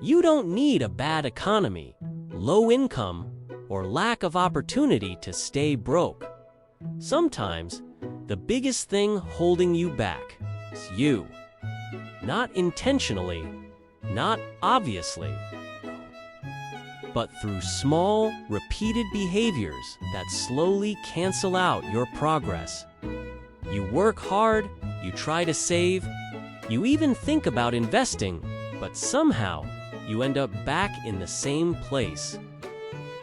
You don't need a bad economy, low income, or lack of opportunity to stay broke. Sometimes, the biggest thing holding you back is you. Not intentionally, not obviously, but through small, repeated behaviors that slowly cancel out your progress. You work hard, you try to save, you even think about investing, but somehow you end up back in the same place.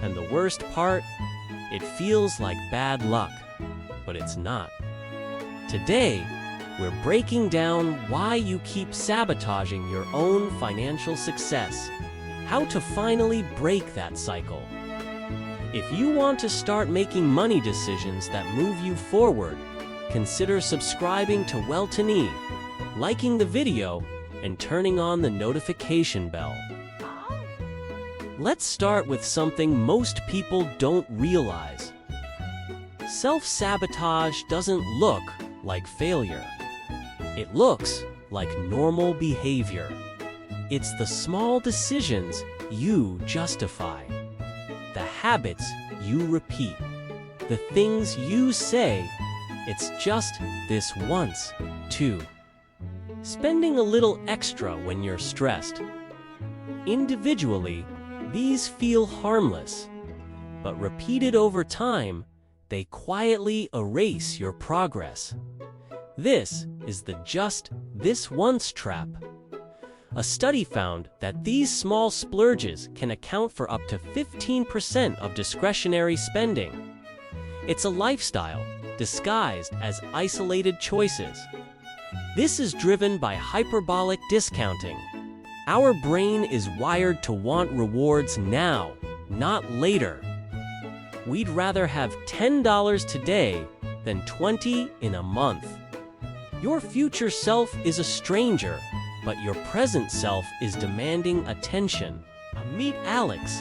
And the worst part, it feels like bad luck, but it's not. Today, we're breaking down why you keep sabotaging your own financial success, how to finally break that cycle. If you want to start making money decisions that move you forward, consider subscribing to Wealtiny, liking the video, and turning on the notification bell. Let's start with something most people don't realize. Self-sabotage doesn't look like failure. It looks like normal behavior. It's the small decisions you justify, the habits you repeat, the things you say, "It's just this once, too." Spending a little extra when you're stressed. Individually, these feel harmless, but repeated over time, they quietly erase your progress. This is the just this once trap. A study found that these small splurges can account for up to 15% of discretionary spending. It's a lifestyle disguised as isolated choices. This is driven by hyperbolic discounting. Our brain is wired to want rewards now, not later. We'd rather have $10 today than $20 in a month. Your future self is a stranger, but your present self is demanding attention. Meet Alex.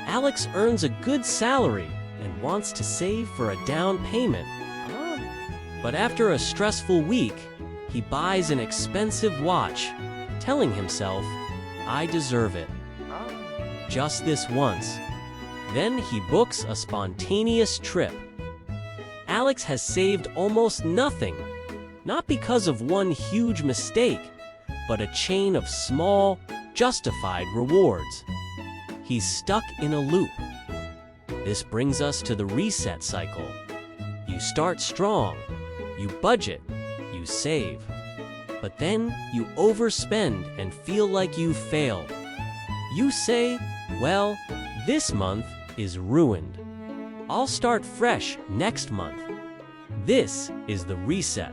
Alex earns a good salary and wants to save for a down payment. But after a stressful week, he buys an expensive watch, telling himself, "I deserve it. Just this once." Then he books a spontaneous trip. Alex has saved almost nothing, not because of one huge mistake, but a chain of small, justified rewards. He's stuck in a loop. This brings us to the reset cycle. You start strong, you budget, you save. But then you overspend and feel like you've failed. You say, "Well, this month is ruined. I'll start fresh next month." This is the reset.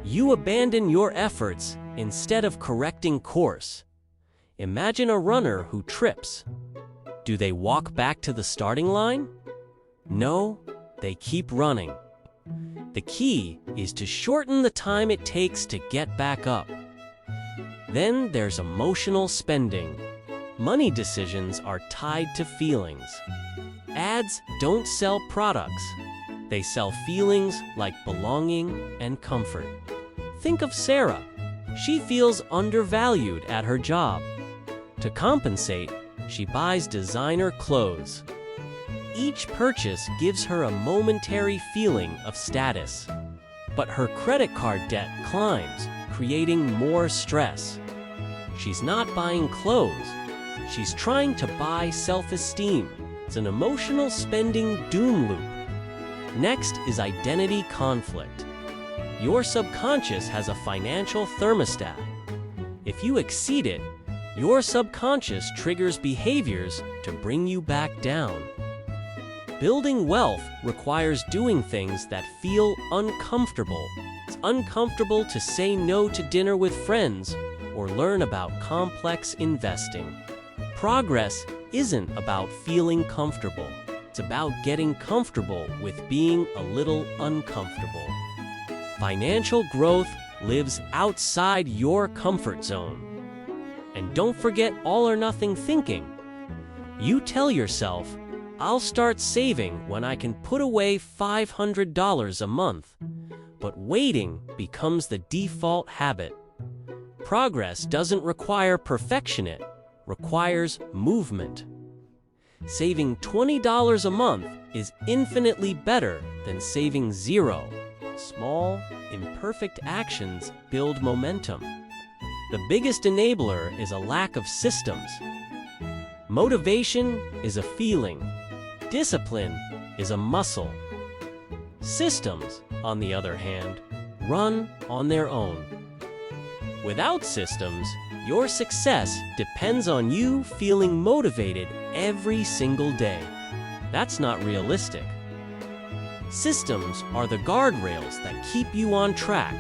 You abandon your efforts instead of correcting course. Imagine a runner who trips. Do they walk back to the starting line? No, they keep running. The key is to shorten the time it takes to get back up. Then there's emotional spending. Money decisions are tied to feelings. Ads don't sell products. They sell feelings like belonging and comfort. Think of Sarah. She feels undervalued at her job. To compensate, she buys designer clothes. Each purchase gives her a momentary feeling of status. But her credit card debt climbs, creating more stress. She's not buying clothes. She's trying to buy self-esteem. It's an emotional spending doom loop. Next is identity conflict. Your subconscious has a financial thermostat. If you exceed it, your subconscious triggers behaviors to bring you back down. Building wealth requires doing things that feel uncomfortable. It's uncomfortable to say no to dinner with friends or learn about complex investing. Progress isn't about feeling comfortable. It's about getting comfortable with being a little uncomfortable. Financial growth lives outside your comfort zone. And don't forget all or nothing thinking. You tell yourself, "I'll start saving when I can put away $500 a month." But waiting becomes the default habit. Progress doesn't require perfection, it requires movement. Saving $20 a month is infinitely better than saving zero. Small, imperfect actions build momentum. The biggest enabler is a lack of systems. Motivation is a feeling. Discipline is a muscle. Systems, on the other hand, run on their own. Without systems, your success depends on you feeling motivated every single day. That's not realistic. Systems are the guardrails that keep you on track.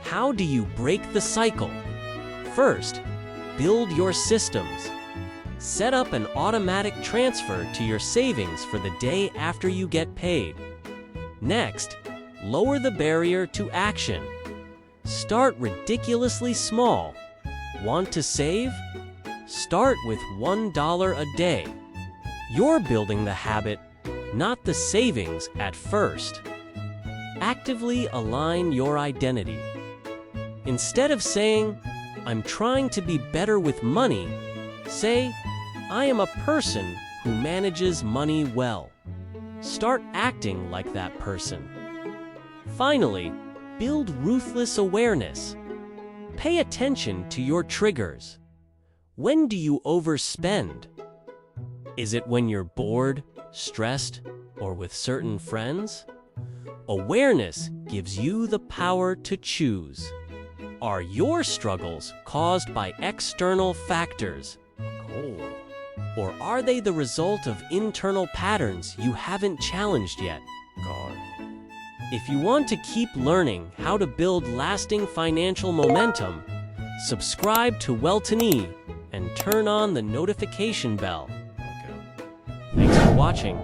How do you break the cycle? First, build your systems. Set up an automatic transfer to your savings for the day after you get paid. Next, lower the barrier to action. Start ridiculously small. Want to save? Start with $1 a day. You're building the habit, not the savings at first. Actively align your identity. Instead of saying, "I'm trying to be better with money," say, "I am a person who manages money well." Start acting like that person. Finally, build ruthless awareness. Pay attention to your triggers. When do you overspend? Is it when you're bored, stressed, or with certain friends? Awareness gives you the power to choose. Are your struggles caused by external factors? Or are they the result of internal patterns you haven't challenged yet? If you want to keep learning how to build lasting financial momentum, subscribe to Wealtiny and turn on the notification bell. Thanks for watching.